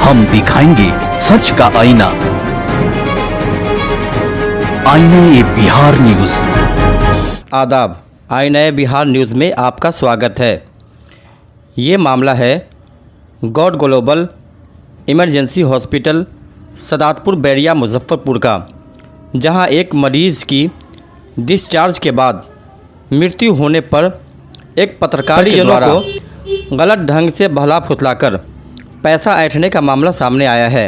हम दिखाएंगे सच का आईना। आईना ए बिहार न्यूज। आदाब, आईना ए बिहार न्यूज़ में आपका स्वागत है। ये मामला है God global emergency hospital Sadatpur Bairia Muzaffarpur का, जहां एक मरीज़ की डिस्चार्ज के बाद मृत्यु होने पर एक पत्रकार के द्वारा गलत ढंग से भला फुसलाकर पैसा ऐंठने का मामला सामने आया है।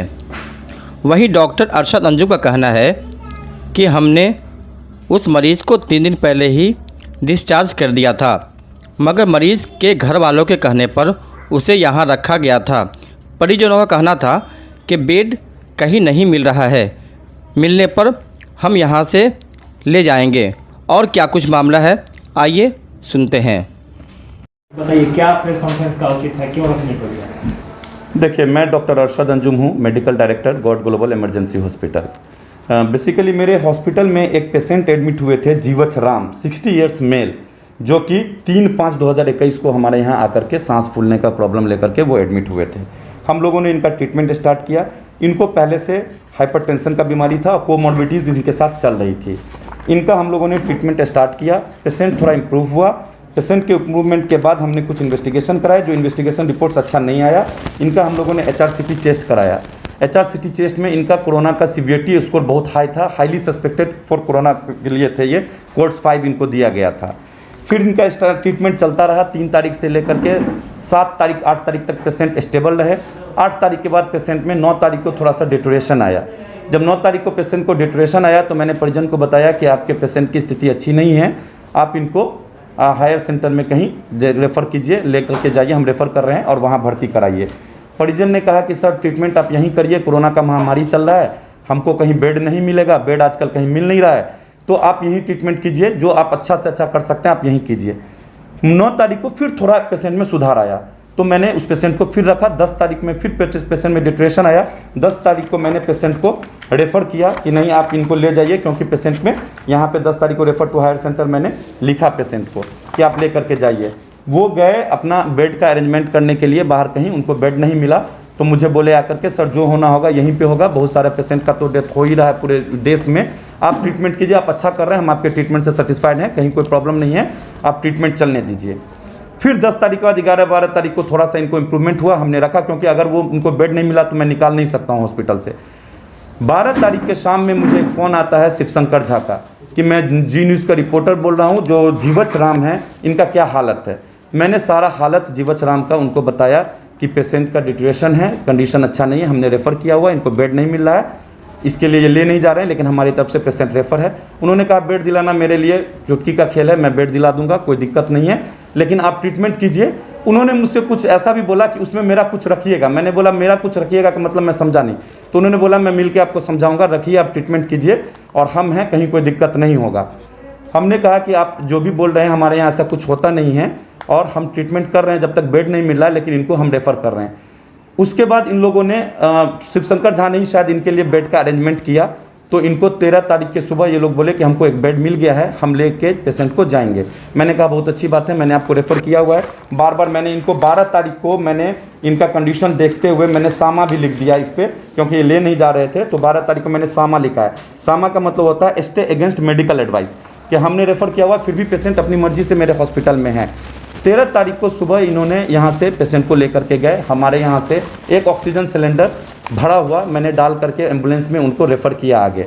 वहीं डॉक्टर अरशद अंजुम का कहना है कि हमने उस मरीज़ को 3 दिन पहले ही डिस्चार्ज कर दिया था, मगर मरीज़ के घर वालों के कहने पर उसे यहाँ रखा गया था। परिजनों का कहना था कि बेड कहीं नहीं मिल रहा है, मिलने पर हम यहाँ से ले जाएंगे। और क्या कुछ मामला है, आइए सुनते हैं। बताइए क्या प्रेस कॉन्फ्रेंस का औचित्य है, क्यों रखनी पड़ी है? देखिए, मैं डॉक्टर अरशद अंजुम हूँ, medical director God global emergency hospital. Basically मेरे हॉस्पिटल में एक पेशेंट एडमिट हुए थे, जीवछ राम, 60 इयर्स मेल, जो कि 3/5/2021 को हमारे यहाँ आकर के सांस फूलने का प्रॉब्लम लेकर के वो एडमिट हुए थे। हम लोगों ने इनका ट्रीटमेंट स्टार्ट किया। इनको पहले से हाइपरटेंशन का बीमारी था और कोमॉर्बिडिटीज़ इनके साथ चल रही थी। इनका हम लोगों ने ट्रीटमेंट स्टार्ट किया। पेशेंट थोड़ा इम्प्रूव हुआ। पेशेंट के इम्प्रूवमेंट के बाद हमने कुछ इन्वेस्टिगेशन कराया, जो इन्वेस्टिगेशन रिपोर्ट्स अच्छा नहीं आया। इनका हम लोगों ने HRCT चेस्ट कराया। HRCT चेस्ट में इनका कोरोना का सीवियरिटी स्कोर बहुत हाई था, हाईली सस्पेक्टेड फॉर कोरोना के लिए थे ये, कोर्स 5 इनको दिया गया था। फिर इनका ट्रीटमेंट चलता रहा। 3 तारीख से लेकर के 7 तारीख 8 तारीख तक पेशेंट स्टेबल रहे। 8 तारीख के बाद पेशेंट में 9 तारीख को थोड़ा सा डिटोरेशन आया। जब 9 तारीख को पेशेंट को डिटोरेशन आया तो मैंने परिजन को बताया कि आपके पेशेंट की स्थिति अच्छी नहीं है, आप इनको हायर सेंटर में कहीं रेफ़र कीजिए, लेकर के जाइए, हम रेफ़र कर रहे हैं और वहाँ भर्ती कराइए। परिजन ने कहा कि सर ट्रीटमेंट आप यहीं करिए, कोरोना का महामारी चल रहा है, हमको कहीं बेड नहीं मिलेगा, बेड आजकल कहीं मिल नहीं रहा है, तो आप यहीं ट्रीटमेंट कीजिए, जो आप अच्छा से अच्छा कर सकते हैं आप यहीं कीजिए। 9 तारीख को फिर थोड़ा पेशेंट में सुधार आया तो मैंने उस पेशेंट को फिर रखा। 10 तारीख में फिर पेशेंट में डिटोरेशन आया। 10 तारीख को मैंने पेशेंट को रेफ़र किया कि नहीं आप इनको ले जाइए, क्योंकि पेशेंट में यहाँ पे 10 तारीख को रेफ़र टू हायर सेंटर मैंने लिखा पेशेंट को कि आप ले करके जाइए। वो गए अपना बेड का अरेंजमेंट करने के लिए बाहर कहीं, उनको बेड नहीं मिला तो मुझे बोले आकर के सर जो होना होगा यहीं पे होगा, बहुत सारे पेशेंट का तो डेथ हो ही रहा है पूरे देश में, आप ट्रीटमेंट कीजिए, आप अच्छा कर रहे हैं, हम आपके ट्रीटमेंट से सेटिस्फाइड हैं, कहीं कोई प्रॉब्लम नहीं है, आप ट्रीटमेंट चलने दीजिए। फिर 10 तारीख के बाद 11-12 तारीख को थोड़ा सा इनको इम्प्रूवमेंट हुआ, हमने रखा, क्योंकि अगर वो उनको बेड नहीं मिला तो मैं निकाल नहीं सकता हूँ हॉस्पिटल से। 12 तारीख के शाम में मुझे एक फ़ोन आता है शिवशंकर झा का कि मैं जी न्यूज़ का रिपोर्टर बोल रहा हूँ, जो जीवछ राम है इनका क्या हालत है। मैंने सारा हालत जीवछ राम का उनको बताया कि पेशेंट का डिटोरेशन है, कंडीशन अच्छा नहीं है, हमने रेफ़र किया हुआ, इनको बेड नहीं मिल रहा है, इसके लिए ये ले नहीं जा रहे हैं, लेकिन हमारी तरफ से पेशेंट रेफ़र है। उन्होंने कहा बेड दिलाना मेरे लिए चुटकी का खेल है, मैं बेड दिला दूंगा, कोई दिक्कत नहीं है, लेकिन आप ट्रीटमेंट कीजिए। उन्होंने मुझसे कुछ ऐसा भी बोला कि उसमें मेरा कुछ रखिएगा। मैंने बोला मेरा कुछ रखिएगा का मतलब मैं समझा नहीं, तो उन्होंने बोला मैं मिल के आपको समझाऊँगा, रखिए आप ट्रीटमेंट कीजिए और हम हैं, कहीं कोई दिक्कत नहीं होगा। हमने कहा कि आप जो भी बोल रहे हैं हमारे यहाँ ऐसा कुछ होता नहीं है और हम ट्रीटमेंट कर रहे हैं जब तक बेड नहीं मिल रहा है, लेकिन इनको हम रेफ़र कर रहे हैं। उसके बाद इन लोगों ने शिवशंकर झा ने ही शायद इनके लिए बेड का अरेंजमेंट किया, तो इनको 13 तारीख के सुबह ये लोग बोले कि हमको एक बेड मिल गया है, हम लेके पेशेंट को जाएंगे। मैंने कहा बहुत अच्छी बात है, मैंने आपको रेफ़र किया हुआ है। बार बार मैंने इनको 12 तारीख को मैंने इनका कंडीशन देखते हुए मैंने सामा भी लिख दिया इस पर, क्योंकि ये ले नहीं जा रहे थे, तो 12 तारीख को मैंने सामा लिखा है। सामा का मतलब होता है स्टे अगेंस्ट मेडिकल एडवाइस, कि हमने रेफ़र किया हुआ फिर भी पेशेंट अपनी मर्जी से मेरे हॉस्पिटल में है। 13 तारीख को सुबह इन्होंने यहाँ से पेशेंट को लेकर के गए। हमारे यहाँ से एक ऑक्सीजन सिलेंडर भरा हुआ मैंने डाल करके एम्बुलेंस में उनको रेफ़र किया आगे।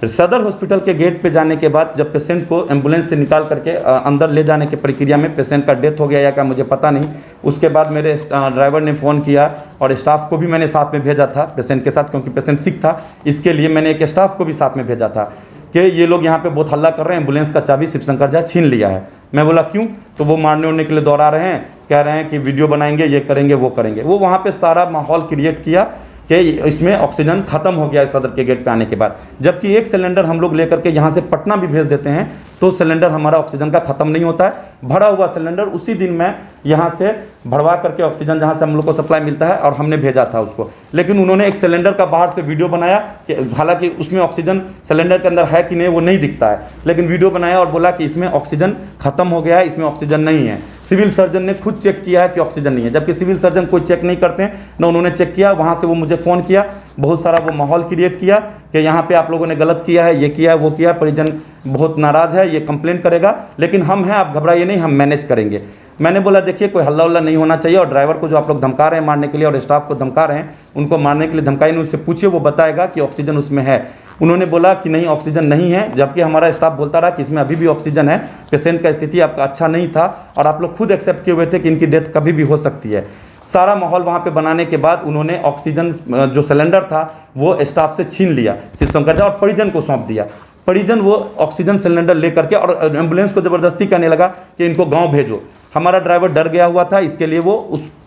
सदर हॉस्पिटल के गेट पे जाने के बाद जब पेशेंट को एम्बुलेंस से निकाल करके अंदर ले जाने की प्रक्रिया में पेशेंट का डेथ हो गया या क्या मुझे पता नहीं, उसके बाद मेरे ड्राइवर ने फ़ोन किया और स्टाफ को भी मैंने साथ में भेजा था पेशेंट के साथ, क्योंकि पेशेंट सिक था, इसके लिए मैंने एक स्टाफ को भी साथ में भेजा था कि ये लोग यहाँ पे बहुत हल्ला कर रहे हैं, एम्बुलेंस का चाबी शिवशंकर झा छीन लिया है। मैं बोला क्यों, तो वो मारने उड़ने के लिए दौड़ा रहे हैं, कह रहे हैं कि वीडियो बनाएंगे, ये करेंगे वो करेंगे। वो वहाँ पे सारा माहौल क्रिएट किया कि इसमें ऑक्सीजन ख़त्म हो गया है सदर के गेट पे आने के बाद, जबकि एक सिलेंडर हम लोग लेकर के यहाँ से पटना भी भेज देते हैं तो सिलेंडर हमारा ऑक्सीजन का ख़त्म नहीं होता है। भरा हुआ सिलेंडर उसी दिन मैं यहाँ से भरवा करके ऑक्सीजन जहाँ से हम लोग को सप्लाई मिलता है और हमने भेजा था उसको, लेकिन उन्होंने एक सिलेंडर का बाहर से वीडियो बनाया कि हालांकि उसमें ऑक्सीजन सिलेंडर के अंदर है कि नहीं वो नहीं दिखता है, लेकिन वीडियो बनाया और बोला कि इसमें ऑक्सीजन ख़त्म हो गया है, इसमें ऑक्सीजन नहीं है। सिविल सर्जन ने खुद चेक किया है कि ऑक्सीजन नहीं है, जबकि सिविल सर्जन कोई चेक नहीं करते हैं, ना उन्होंने चेक किया। वहाँ से वो मुझे फ़ोन किया, बहुत सारा वो माहौल क्रिएट किया कि यहाँ पे आप लोगों ने गलत किया है, ये किया है, वो किया है, परिजन बहुत नाराज़ है, ये कंप्लेंट करेगा, लेकिन हम हैं, आप घबराइए नहीं, हम मैनेज करेंगे। मैंने बोला देखिए कोई हल्ला उल्ला नहीं होना चाहिए, और ड्राइवर को जो आप लोग धमका रहे हैं मारने के लिए और स्टाफ को धमका रहे हैं उनको मारने के लिए धमकाइए नहीं, उससे पूछिए, वो बताएगा कि ऑक्सीजन उसमें है। उन्होंने बोला कि नहीं ऑक्सीजन नहीं है, जबकि हमारा स्टाफ बोलता रहा कि इसमें अभी भी ऑक्सीजन है, पेशेंट का स्थिति आपका अच्छा नहीं था और आप लोग खुद एक्सेप्ट किए हुए थे कि इनकी डेथ कभी भी हो सकती है। सारा माहौल वहाँ पे बनाने के बाद उन्होंने ऑक्सीजन जो सिलेंडर था वो स्टाफ से छीन लिया, शिव शंकर झा, और परिजन को सौंप दिया। परिजन वो ऑक्सीजन सिलेंडर लेकर के और एम्बुलेंस को ज़बरदस्ती कहने लगा कि इनको गांव भेजो। हमारा ड्राइवर डर गया हुआ था, इसके लिए वो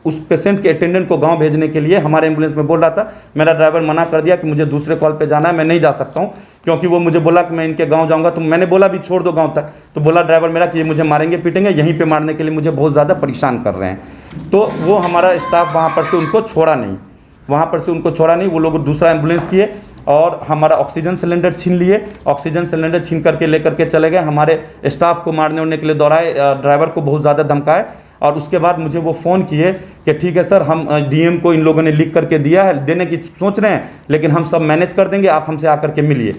उस पेशेंट के अटेंडेंट को गांव भेजने के लिए हमारे एम्बुलेंस में बोल रहा था। मेरा ड्राइवर मना कर दिया कि मुझे दूसरे कॉल पे जाना है, मैं नहीं जा सकता हूं, क्योंकि वो मुझे बोला कि मैं इनके गांव जाऊंगा। तो मैंने बोला भी छोड़ दो गांव तक, तो बोला ड्राइवर मेरा कि ये मुझे मारेंगे पीटेंगे, यहीं पर मारने के लिए मुझे बहुत ज़्यादा परेशान कर रहे हैं। तो वो हमारा स्टाफ वहाँ पर से उनको छोड़ा नहीं, वो लोग दूसरा एम्बुलेंस किए और हमारा ऑक्सीजन सिलेंडर छीन लिए। ऑक्सीजन सिलेंडर छीन करके लेकर के चले गए, हमारे स्टाफ को मारने उड़ने के लिए दौड़ाए, ड्राइवर को बहुत ज़्यादा धमकाए। और उसके बाद मुझे वो फ़ोन किए कि ठीक है सर, हम डीएम को इन लोगों ने लिख करके दिया है, देने की सोच रहे हैं, लेकिन हम सब मैनेज कर देंगे, आप हमसे आकर के मिलिए।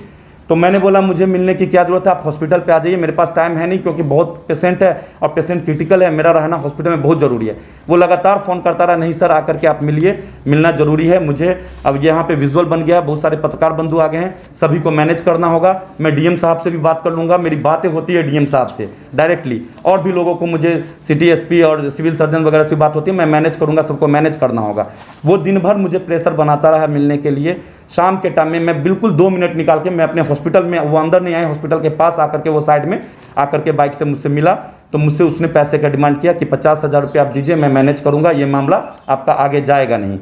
तो मैंने बोला मुझे मिलने की क्या ज़रूरत है, आप हॉस्पिटल पे आ जाइए, मेरे पास टाइम है नहीं, क्योंकि बहुत पेशेंट है और पेशेंट क्रिटिकल है, मेरा रहना हॉस्पिटल में बहुत ज़रूरी है। वो लगातार फ़ोन करता रहा, नहीं सर आकर के आप मिलिए, मिलना ज़रूरी है मुझे। अब यहाँ पे विजुअल बन गया, बहुत सारे पत्रकार बंधु आ गए हैं, सभी को मैनेज करना होगा। मैं डीएम साहब से भी बात कर लूँगा, मेरी बातें होती है डीएम साहब से डायरेक्टली, और भी लोगों को मुझे सिटी एसपी और सिविल सर्जन वगैरह से बात होती है, मैं मैनेज करूँगा, सबको मैनेज करना होगा। वो दिन भर मुझे प्रेशर बनाता रहा मिलने के लिए। शाम के टाइम में मैं बिल्कुल 2 मिनट निकाल के मैं अपने हॉस्पिटल में, वो अंदर नहीं आए, हॉस्पिटल के पास आकर के वो साइड में आकर के बाइक से मुझसे मिला। तो मुझसे उसने पैसे का डिमांड किया कि 50,000 रुपये आप दीजिए, मैं मैनेज करूंगा, ये मामला आपका आगे जाएगा नहीं।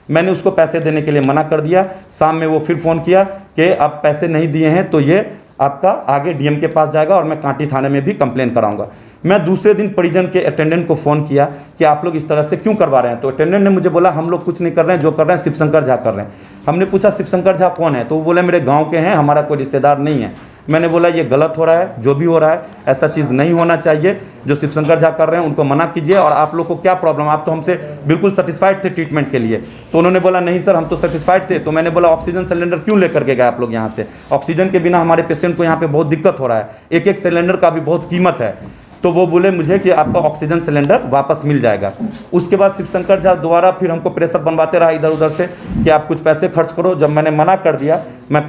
मैंने उसको पैसे देने के लिए मना कर दिया। शाम में वो फिर फ़ोन किया कि आप पैसे नहीं दिए हैं तो ये आपका आगे डीएम के पास जाएगा और मैं कांटी थाने में भी कंप्लेन कराऊंगा। मैं दूसरे दिन परिजन के अटेंडेंट को फ़ोन किया कि आप लोग इस तरह से क्यों करवा रहे हैं, तो अटेंडेंट ने मुझे बोला हम लोग कुछ नहीं कर रहे हैं, जो कर रहे हैं शिव शंकर झा कर रहे हैं। हमने पूछा शिव शंकर झा कौन है, तो वो बोले मेरे गाँव के हैं, हमारा कोई रिश्तेदार नहीं है। मैंने बोला ये गलत हो रहा है, जो भी हो रहा है ऐसा चीज़ नहीं होना चाहिए, जो शिव शंकर झा कर रहे हैं उनको मना कीजिए। और आप लोग को क्या प्रॉब्लम, आप तो हमसे बिल्कुल सेटिस्फाइड थे ट्रीटमेंट के लिए। तो उन्होंने बोला नहीं सर हम तो सेटिस्फाइड थे। तो मैंने बोला ऑक्सीजन सिलेंडर क्यों लेकर के गए आप लोग यहाँ से, ऑक्सीजन के बिना हमारे पेशेंट को यहाँ पे बहुत दिक्कत हो रहा है, एक एक सिलेंडर का भी बहुत कीमत है। तो वो बोले मुझे कि आपका ऑक्सीजन सिलेंडर वापस मिल जाएगा। उसके बाद शिव शंकर झा दोबारा फिर हमको प्रेशर बनवाते रहा इधर उधर से कि आप कुछ पैसे खर्च करो। जब मैंने मना कर दिया, मैं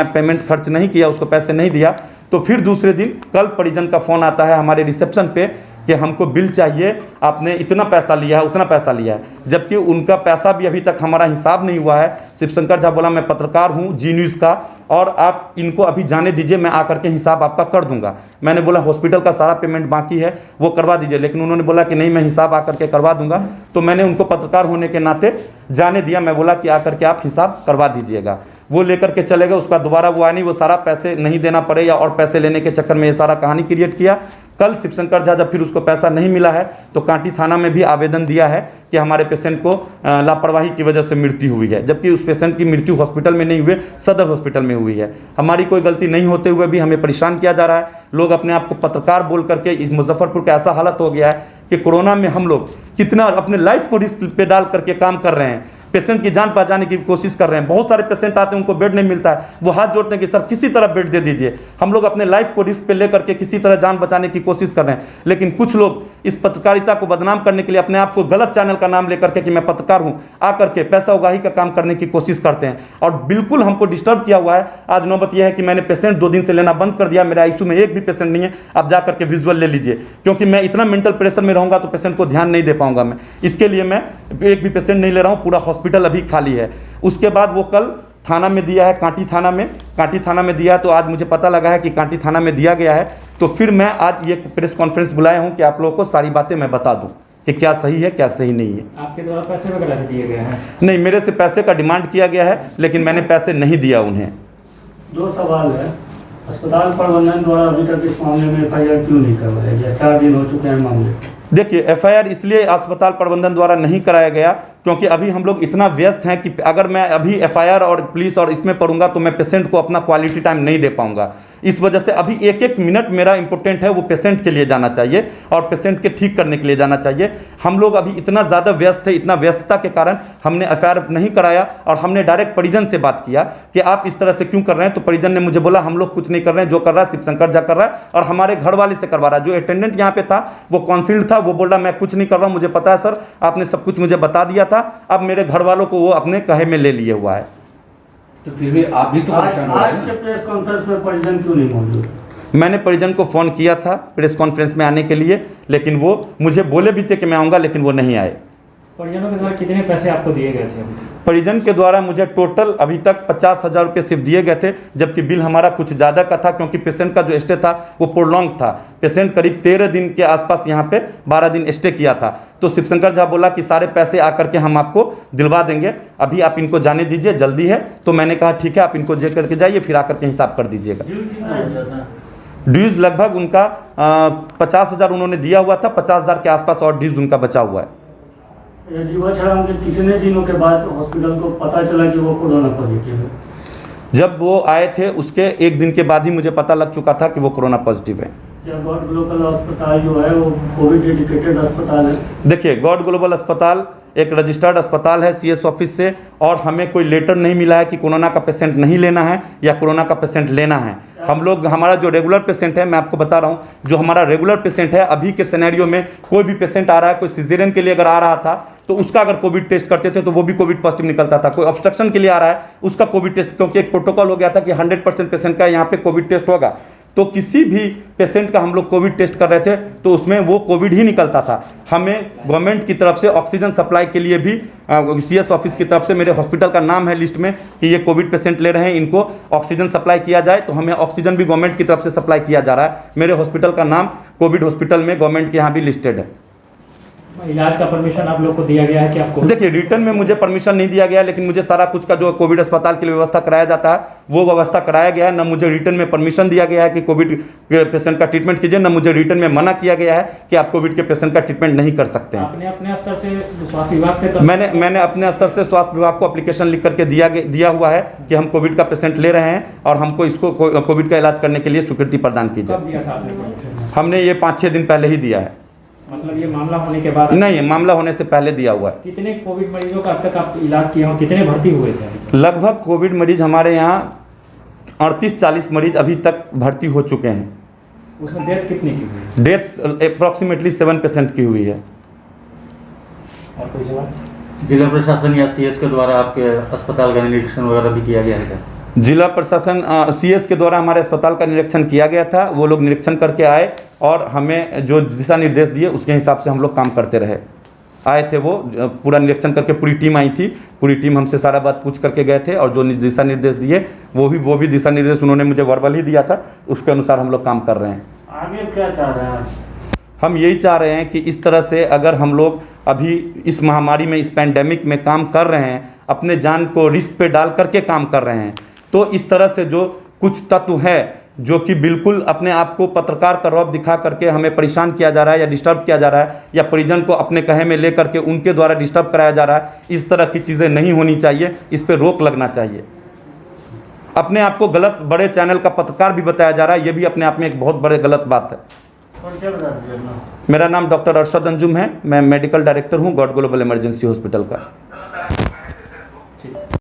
पेमेंट खर्च नहीं किया, उसको पैसे नहीं दिया, तो फिर दूसरे दिन कल परिजन का फ़ोन आता है हमारे रिसेप्शन पे कि हमको बिल चाहिए, आपने इतना पैसा लिया है, उतना पैसा लिया है, जबकि उनका पैसा भी अभी तक हमारा हिसाब नहीं हुआ है। शिव शंकर झा बोला मैं पत्रकार हूँ जी न्यूज़ का, और आप इनको अभी जाने दीजिए, मैं आकर के हिसाब आपका कर दूंगा। मैंने बोला हॉस्पिटल का सारा पेमेंट बाकी है वो करवा दीजिए, लेकिन उन्होंने बोला कि नहीं मैं हिसाब आकर के करवा दूंगा। तो मैंने उनको पत्रकार होने के नाते जाने दिया, मैं बोला कि आकर के आप हिसाब करवा दीजिएगा। वो लेकर के चले गए। उसके बाद दोबारा वो आया नहीं, वो सारा पैसे नहीं देना पड़े या और पैसे लेने के चक्कर में ये सारा कहानी क्रिएट किया। कल शिव शंकर झा जब फिर उसको पैसा नहीं मिला है तो कांटी थाना में भी आवेदन दिया है कि हमारे पेशेंट को लापरवाही की वजह से मृत्यु हुई है, जबकि उस पेशेंट की मृत्यु हॉस्पिटल में नहीं हुई, सदर हॉस्पिटल में हुई है। हमारी कोई गलती नहीं होते हुए भी हमें परेशान किया जा रहा है। लोग अपने आप को पत्रकार बोल करके, इस मुजफ्फरपुर का ऐसा हालत हो गया है कि कोरोना में हम लोग कितना अपने लाइफ को रिस्क पे डाल करके काम कर रहे हैं, पेशेंट की जान बचाने की कोशिश कर रहे हैं। बहुत सारे पेशेंट आते हैं उनको बेड नहीं मिलता है, वो हाथ जोड़ते हैं कि सर किसी तरह बेड दे दीजिए। हम लोग अपने लाइफ को रिस्क पे लेकर के किसी तरह जान बचाने की कोशिश कर रहे हैं, लेकिन कुछ लोग इस पत्रकारिता को बदनाम करने के लिए अपने आप को गलत चैनल का नाम लेकर के कि मैं पत्रकार हूं, आकर के पैसा उगाही का काम करने की कोशिश करते हैं। और बिल्कुल हमको डिस्टर्ब किया हुआ है। आज नौबत यह है कि मैंने पेशेंट 2 दिन से लेना बंद कर दिया, मेरे आईसीयू में एक भी पेशेंट नहीं है। आप जा करके विजुअल ले लीजिए, क्योंकि मैं इतना मेंटल प्रेशर में रहूँगा तो पेशेंट को ध्यान नहीं दे पाऊंगा। मैं इसके लिए मैं एक भी पेशेंट नहीं ले रहा हूँ, पूरा हॉस्पिटल अभी खाली है। उसके बाद वो कल थाना में दिया है, कांटी थाना में दिया, तो आज मुझे पता लगा है कि कांटी थाना में दिया गया है। तो फिर मैं आज ये प्रेस कॉन्फ्रेंस बुलाया हूं कि आप लोगों को सारी बातें मैं बता दूं कि क्या सही है क्या सही नहीं है। आपके द्वारा पैसे वगैरह दिए गए हैं? नहीं, मेरे से पैसे का डिमांड किया गया है, लेकिन मैंने पैसे नहीं दिया उन्हें। 2 सवाल है, अस्पताल प्रबंधन द्वारा अभी तक इस मामले में एफआईआर क्यों नहीं करवाया गया? 4 दिन हो चुके हैं मामले। देखिए, एफआईआर इसलिए अस्पताल प्रबंधन द्वारा नहीं कराया गया क्योंकि अभी हम लोग इतना व्यस्त हैं कि अगर मैं अभी एफआईआर और पुलिस और इसमें पढ़ूंगा तो मैं पेशेंट को अपना क्वालिटी टाइम नहीं दे पाऊंगा। इस वजह से अभी एक एक मिनट मेरा इंपॉर्टेंट है, वो पेशेंट के लिए जाना चाहिए और पेशेंट के ठीक करने के लिए जाना चाहिए। हम लोग अभी इतना ज़्यादा व्यस्त थे, इतना व्यस्तता के कारण हमने एफआईआर नहीं कराया और हमने डायरेक्ट परिजन से बात किया कि आप इस तरह से क्यों कर रहे हैं। तो परिजन ने मुझे बोला हम लोग कुछ नहीं कर रहे हैं, जो कर रहा है शिवशंकर झा कर रहा है और हमारे घर वाले से करवा रहा है। जो अटेंडेंट यहाँ पे था वो काउंसिल्ड था, वो बोल रहा मैं कुछ नहीं कर रहा हूँ, मुझे पता है सर, आपने सब कुछ मुझे बता दिया था। अब मेरे घर वालों को वो अपने कहे में ले लिए हुआ है। तो फिर भी आप भी तो परेशान हो रहे आज हैं के ना? प्रेस कॉन्फ्रेंस में परिजन क्यों नहीं मौजूद? मैंने परिजन को फ़ोन किया था प्रेस कॉन्फ्रेंस में आने के लिए, लेकिन वो मुझे बोले भी थे कि मैं आऊँगा, लेकिन वो नहीं आए। परिजनों के द्वारा कितने पैसे आपको दिए गए थे? परिजन के द्वारा मुझे टोटल अभी तक 50,000 रुपये सिर्फ दिए गए थे, जबकि बिल हमारा कुछ ज़्यादा का था क्योंकि पेशेंट का जो स्टे था वो प्रोलॉन्ग था। पेशेंट करीब 13 दिन के आसपास यहाँ पे 12 दिन स्टे किया था। तो शिवशंकर झा बोला कि सारे पैसे आकर के हम आपको दिलवा देंगे, अभी आप इनको जाने दीजिए, जल्दी है। तो मैंने कहा ठीक है, आप इनको जे करके जाइए, फिर आकर के हिसाब कर दीजिएगा। ड्यूज़ लगभग उनका 50,000 उन्होंने दिया हुआ था, 50,000 के आसपास और ड्यूज़ उनका बचा हुआ है। जीवाछराम के कितने दिनों के बाद हॉस्पिटल को पता चला कि वो कोरोना पॉजिटिव है? जब वो आए थे उसके एक दिन के बाद ही मुझे पता लग चुका था कि वो कोरोना पॉजिटिव है। क्या गॉड ग्लोबल अस्पताल जो है वो कोविड डेडिकेटेड अस्पताल है? देखिए, गॉड ग्लोबल अस्पताल एक रजिस्टर्ड अस्पताल है सीएस ऑफिस से, और हमें कोई लेटर नहीं मिला है कि कोरोना का पेशेंट नहीं लेना है या कोरोना का पेशेंट लेना है। हम लोग, हमारा जो रेगुलर पेशेंट है, मैं आपको बता रहा हूँ, जो हमारा रेगुलर पेशेंट है, अभी के सिनेरियो में कोई भी पेशेंट आ रहा है, कोई सिजेरियन के लिए अगर आ रहा था तो उसका अगर कोविड टेस्ट करते थे तो वो भी कोविड पॉजिटिव निकलता था। कोई ऑब्स्ट्रक्शन के लिए आ रहा है उसका कोविड टेस्ट, क्योंकि एक प्रोटोकॉल हो गया था कि 100% पेशेंट का यहाँ पे कोविड टेस्ट होगा। तो किसी भी पेशेंट का हम लोग कोविड टेस्ट कर रहे थे तो उसमें वो कोविड ही निकलता था। हमें गवर्नमेंट की तरफ से ऑक्सीजन सप्लाई के लिए भी सीएस ऑफिस की तरफ से, मेरे हॉस्पिटल का नाम है लिस्ट में कि ये कोविड पेशेंट ले रहे हैं, इनको ऑक्सीजन सप्लाई किया जाए, तो हमें ऑक्सीजन भी गवर्नमेंट की तरफ से सप्लाई किया जा रहा है। मेरे हॉस्पिटल का नाम कोविड हॉस्पिटल में गवर्नमेंट के यहाँ भी लिस्टेड है। इलाज का परमिशन आप लोग को दिया गया है कि आपको? देखिए, रिटर्न में मुझे परमिशन नहीं दिया गया, लेकिन मुझे सारा कुछ का जो कोविड अस्पताल के लिए व्यवस्था कराया जाता है वो व्यवस्था कराया गया है। न मुझे रिटर्न में परमिशन दिया गया है कि कोविड के पेशेंट का ट्रीटमेंट कीजिए, न मुझे रिटर्न में मना किया गया है कि आप कोविड के पेशेंट का ट्रीटमेंट नहीं कर सकते हैं। आपने अपने स्तर से स्वास्थ्य विभाग से मैंने अपने स्तर से स्वास्थ्य विभाग को एप्लीकेशन लिख करके दिया हुआ है कि हम कोविड का पेशेंट ले रहे हैं और हमको इसको कोविड का इलाज करने के लिए स्वीकृति प्रदान कीजिए। कब दिया था आपने? हमने ये 5-6 दिन पहले ही दिया है। मतलब ये मामला होने के बाद? नहीं, मामला होने से पहले दिया हुआ है। कितने कोविड मरीजों का अब तक आप इलाज किए हो, कितने भर्ती हुए थे? लगभग कोविड मरीज हमारे यहाँ 38-40 मरीज अभी तक भर्ती हो चुके हैं। उसमें डेथ कितनी की हुई? डेथ्स अप्रॉक्सीमेटली 7% की हुई है। और कोई सवाल? जिला प्रशासन या सीएस के द्वारा आपके अस्पताल का निरीक्षण वगैरह भी किया गया है क्या? जिला प्रशासन सीएस के द्वारा हमारे अस्पताल का निरीक्षण किया गया था। वो लोग निरीक्षण करके आए और हमें जो दिशा निर्देश दिए उसके हिसाब से हम लोग काम करते रहे। आए थे वो, पूरा निरीक्षण करके पूरी टीम आई थी, पूरी टीम हमसे सारा बात पूछ करके गए थे और जो दिशा निर्देश दिए वो भी दिशा निर्देश उन्होंने मुझे वर्बल ही दिया था, उसके अनुसार हम लोग काम कर रहे हैं। आगे क्या चाह रहे हैं? हम यही चाह रहे हैं कि इस तरह से अगर हम लोग अभी इस महामारी में, इस पैंडेमिक में काम कर रहे हैं, अपने जान को रिस्क पे डाल करके काम कर रहे हैं, तो इस तरह से जो कुछ तत्व है जो कि बिल्कुल अपने आप को पत्रकार का रौब दिखा करके हमें परेशान किया जा रहा है या डिस्टर्ब किया जा रहा है या परिजन को अपने कहे में ले करके उनके द्वारा डिस्टर्ब कराया जा रहा है, इस तरह की चीज़ें नहीं होनी चाहिए। इस पर रोक लगना चाहिए। अपने आप को गलत बड़े चैनल का पत्रकार भी बताया जा रहा है, ये भी अपने आप में एक बहुत बड़े गलत बात है। परिचय बता दीजिए अपना। मेरा नाम डॉक्टर अरशद अंजुम है, मैं मेडिकल डायरेक्टर हूँ गॉड ग्लोबल इमरजेंसी हॉस्पिटल का।